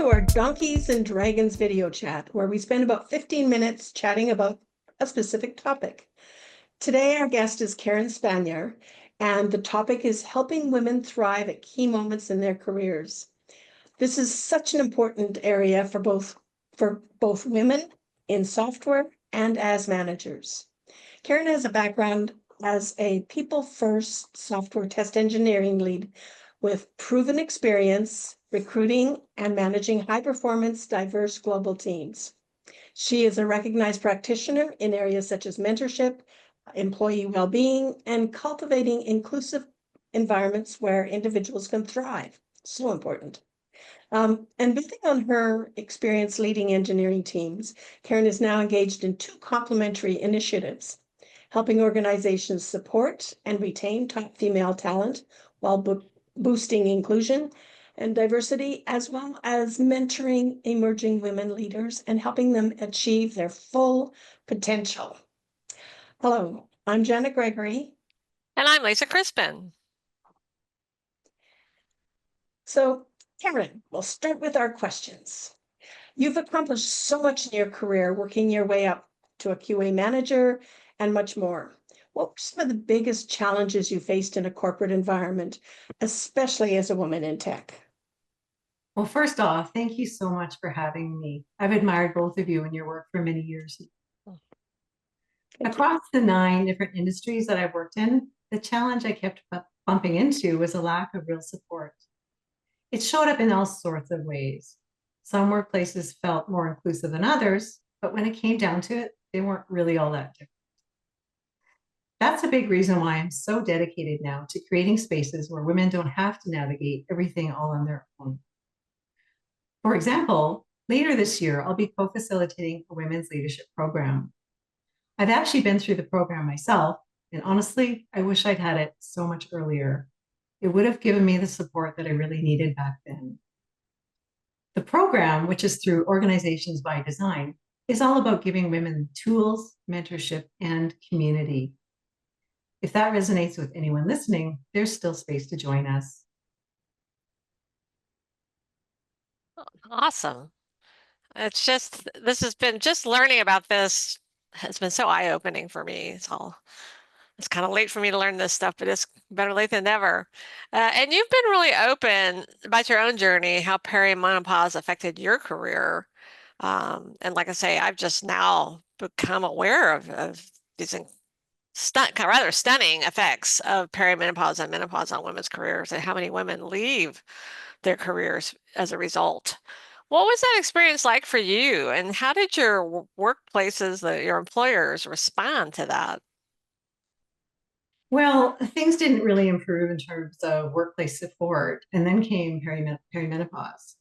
to our Donkeys and Dragons video chat, where we spend about 15 minutes chatting about a specific topic. Today, our guest is Karen Spanier, and the topic is helping women thrive at key moments in their careers. This is such an important area for both women in software and as managers. Karen has a background as a people-first software test engineering lead with proven experience recruiting and managing high-performance, diverse global teams. She is a recognized practitioner in areas such as mentorship, employee well-being, and cultivating inclusive environments where individuals can thrive. So important. And building on her experience leading engineering teams, Karen is now engaged in two complementary initiatives, helping organizations support and retain top female talent while boosting inclusion and diversity, as well as mentoring emerging women leaders and helping them achieve their full potential. Hello, I'm Janet Gregory. And I'm Lisa Crispin. So, Karen, we'll start with our questions. You've accomplished so much in your career, working your way up to a QA manager and much more. What were some of the biggest challenges you faced in a corporate environment, especially as a woman in tech? Well, first off, thank you so much for having me. I've admired both of you and your work for many years. Across the 9 different industries that I've worked in, the challenge I kept bumping into was a lack of real support. It showed up in all sorts of ways. Some workplaces felt more inclusive than others, but when it came down to it, they weren't really all that different. That's a big reason why I'm so dedicated now to creating spaces where women don't have to navigate everything all on their own. For example, later this year, I'll be co-facilitating a women's leadership program. I've actually been through the program myself, and honestly, I wish I'd had it so much earlier. It would have given me the support that I really needed back then. The program, which is through Organizations by Design, is all about giving women tools, mentorship, and community. If that resonates with anyone listening, there's still space to join us. Awesome. This has been just learning about this has been so eye-opening for me. It's kind of late for me to learn this stuff, but it's better late than never. And you've been really open about your own journey, how perimenopause affected your career. And like I say, I've just now become aware of these rather stunning effects of perimenopause and menopause on women's careers and how many women leave their careers as a result. What was that experience like for you, and how did your workplaces, your employers, respond to that? Well, things didn't really improve in terms of workplace support, and then came perimenopause.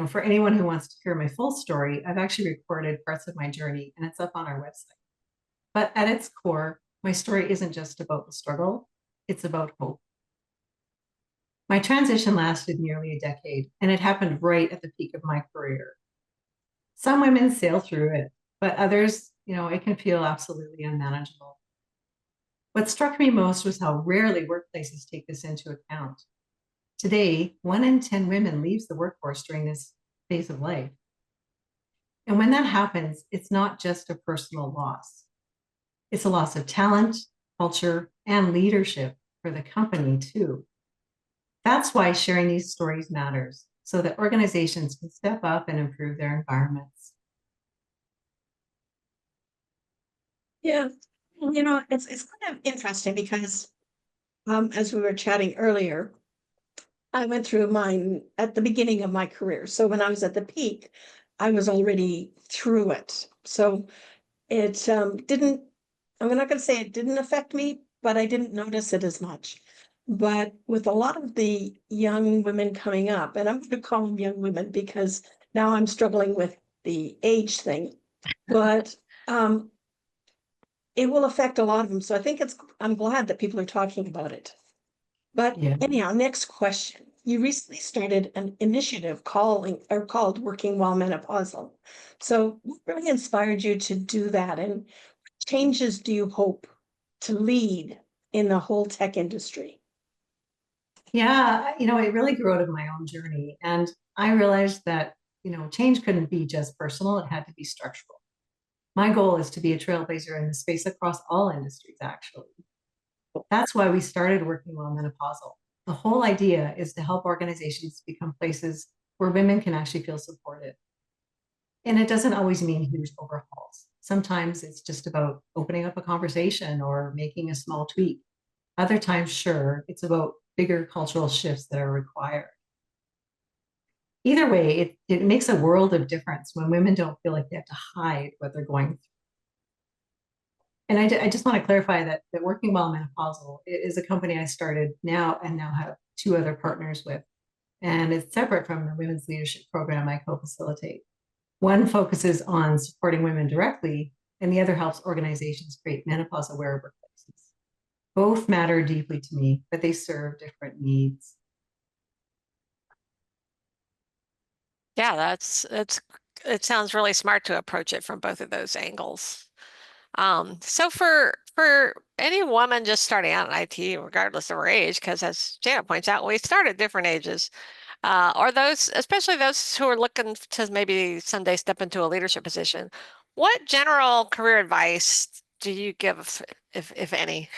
For anyone who wants to hear my full story, I've actually recorded parts of my journey, and it's up on our website. But at its core, my story isn't just about the struggle, it's about hope. My transition lasted nearly a decade, and it happened right at the peak of my career. Some women sail through it, but others, it can feel absolutely unmanageable. What struck me most was how rarely workplaces take this into account. Today, 1 in 10 women leaves the workforce during this phase of life. And when that happens, it's not just a personal loss. It's a loss of talent, culture, and leadership for the company too. That's why sharing these stories matters, so that organizations can step up and improve their environments. Yeah, it's kind of interesting because as we were chatting earlier, I went through mine at the beginning of my career. So when I was at the peak, I was already through it. So it didn't, I'm not going to say it didn't affect me, but I didn't notice it as much. But with a lot of the young women coming up, and I'm going to call them young women because now I'm struggling with the age thing, but it will affect a lot of them. So I think I'm glad that people are talking about it. But anyhow, next question. You recently started an initiative called Working While Menopausal. So what really inspired you to do that? And what changes do you hope to lead in the whole tech industry? Yeah, it really grew out of my own journey. And I realized that, change couldn't be just personal, it had to be structural. My goal is to be a trailblazer in the space across all industries, actually. That's why we started Working Well Menopausal. The whole idea is to help organizations become places where women can actually feel supported. And it doesn't always mean huge overhauls. Sometimes it's just about opening up a conversation or making a small tweak. Other times, sure, it's about bigger cultural shifts that are required. Either way, it makes a world of difference when women don't feel like they have to hide what they're going through. And I just want to clarify that Working Well Menopausal is a company I started now and now have two other partners with. And it's separate from the women's leadership program I co-facilitate. One focuses on supporting women directly, and the other helps organizations create menopause-aware workplaces. Both matter deeply to me, but they serve different needs. Yeah, it sounds really smart to approach it from both of those angles. So for any woman just starting out in IT, regardless of her age, because as Janet points out, we start at different ages, or those, especially those who are looking to maybe someday step into a leadership position, what general career advice do you give, if any?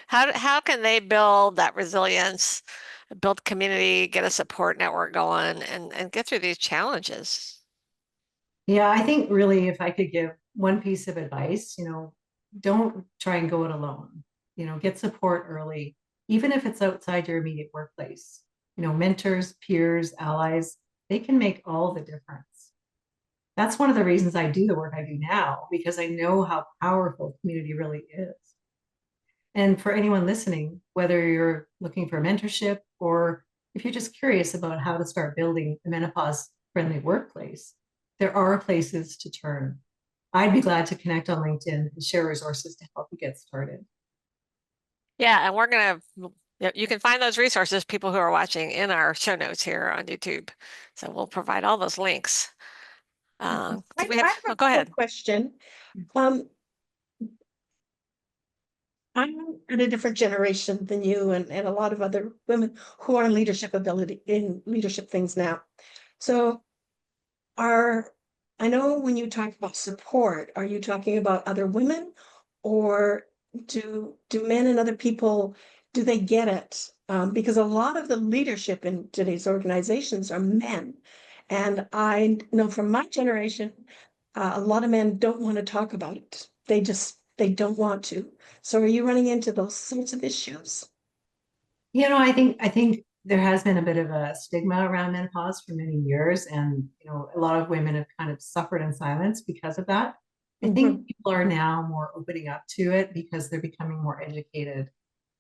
How can they build that resilience, build community, get a support network going, and get through these challenges? Yeah, I think really if I could give one piece of advice, don't try and go it alone. Get support early, even if it's outside your immediate workplace. Mentors, peers, allies, they can make all the difference. That's one of the reasons I do the work I do now, because I know how powerful community really is. And for anyone listening, whether you're looking for mentorship or if you're just curious about how to start building a menopause friendly workplace, there are places to turn. I'd be glad to connect on LinkedIn and share resources to help you get started. Yeah, and we're gonna, you can find those resources, people who are watching, in our show notes here on YouTube. So we'll provide all those links. Do we I have, have oh, a go ahead. question. Um, I'm in a different generation than you and a lot of other women who are in leadership things now. So are, I know when you talk about support, are you talking about other women, or do men and other people, do they get it? Because a lot of the leadership in today's organizations are men. And I know from my generation, a lot of men don't want to talk about it. They don't want to. So are you running into those sorts of issues? I think there has been a bit of a stigma around menopause for many years, and a lot of women have kind of suffered in silence because of that. I Mhm. think people are now more opening up to it because they're becoming more educated.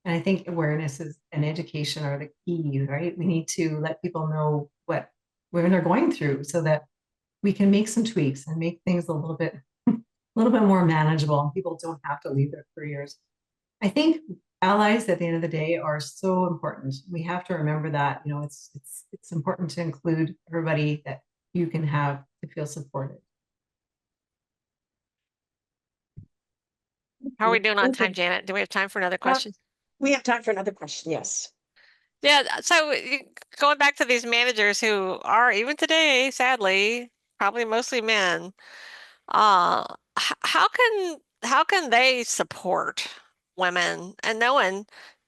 And I think awareness and education are the key, right? We need to let people know what women are going through so that we can make some tweaks and make things a little bit more manageable, and people don't have to leave their careers. I think allies at the end of the day are so important. We have to remember that, it's important to include everybody that you can have to feel supported. How are we doing on time, Okay. Janet? Do we have time for another Uh, question? we have time for another question. Yes. Yeah, so going back to these managers who are, even today, sadly, probably mostly men, uh, how can they support women, and knowing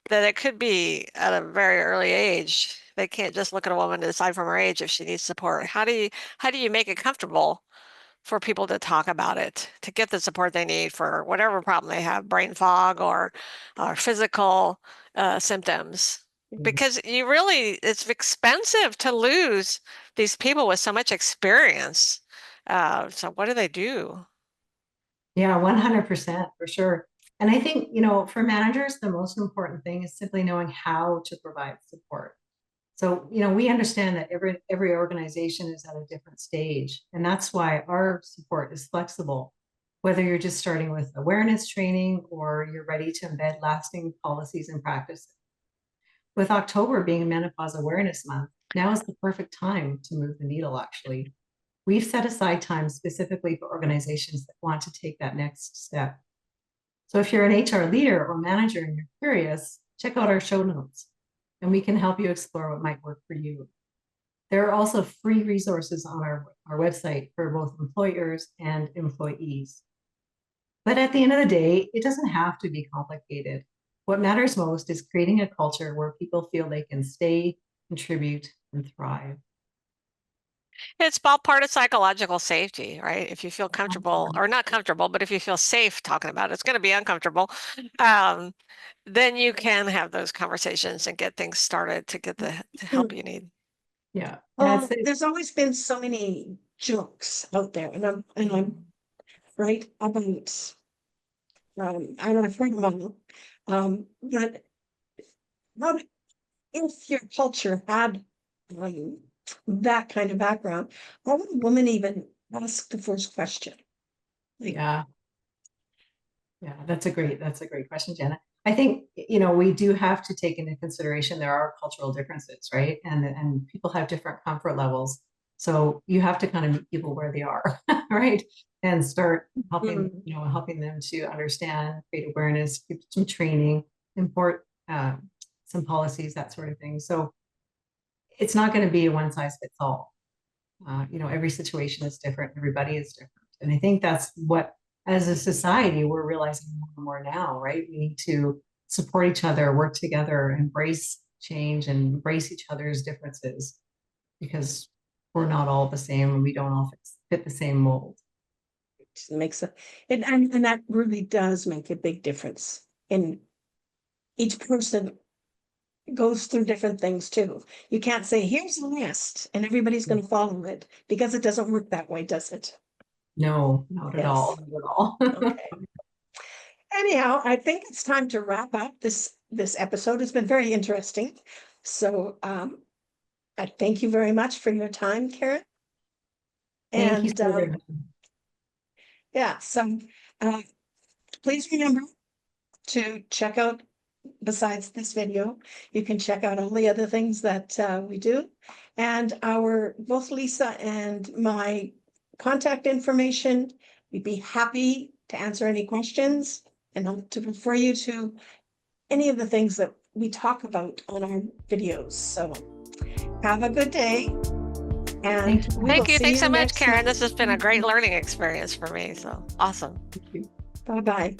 that it could be at a very early age? They can't just look at a woman to decide from her age if she needs support. How do you make it comfortable for people to talk about it, to get the support they need for whatever problem they have, brain fog or physical symptoms? Because it's expensive to lose these people with so much experience. So what do they do? Yeah, 100% for sure. And I think, for managers, the most important thing is simply knowing how to provide support. So, we understand that every organization is at a different stage, and that's why our support is flexible. Whether you're just starting with awareness training or you're ready to embed lasting policies and practices. With October being Menopause Awareness Month, now is the perfect time to move the needle, actually. We've set aside time specifically for organizations that want to take that next step. So if you're an HR leader or manager and you're curious, check out our show notes. and we can help you explore what might work for you. There are also free resources on our website for both employers and employees. But at the end of the day, it doesn't have to be complicated. What matters most is creating a culture where people feel they can stay, contribute, and thrive. It's all part of psychological safety, right? If you feel comfortable or not comfortable, but if you feel safe talking about it, it's going to be uncomfortable. Then you can have those conversations and get things started to get the help you need. Yeah. Well, there's always been so many jokes out there, and I'm right about I don't know, I've heard them all. But how if your culture had that kind of background, how would a woman even ask the first question? Like, Yeah. That's a great question, Jenna. I think, we do have to take into consideration there are cultural differences, right? And people have different comfort levels. So you have to kind of meet people where they are, right? And start helping them to understand, create awareness, give some training, import some policies, that sort of thing. So it's not going to be a one size fits all. Every situation is different. Everybody is different. And I think that's what, as a society, we're realizing more and more now, right? We need to support each other, work together, embrace change, and embrace each other's differences, because we're not all the same and we don't all fit the same mold. it makes and that really does make a big difference. In each person goes through different things too. You can't say, here's the list, and everybody's going to follow it, because it doesn't work that way, does it? No, not at all. Not at all. Okay. Anyhow, I think it's time to wrap up this episode. It's been very interesting. So I thank you very much for your time, Karen. Thank you And so very much. yeah, so please remember to check out, besides this video, you can check out all the other things that we do, and both Lisa and my contact information. We'd be happy to answer any questions and to refer you to any of the things that we talk about on our videos. So have a good day. And Thank you. Thanks so much, Karen. month. This has been a great learning experience for me. So awesome. Bye-bye.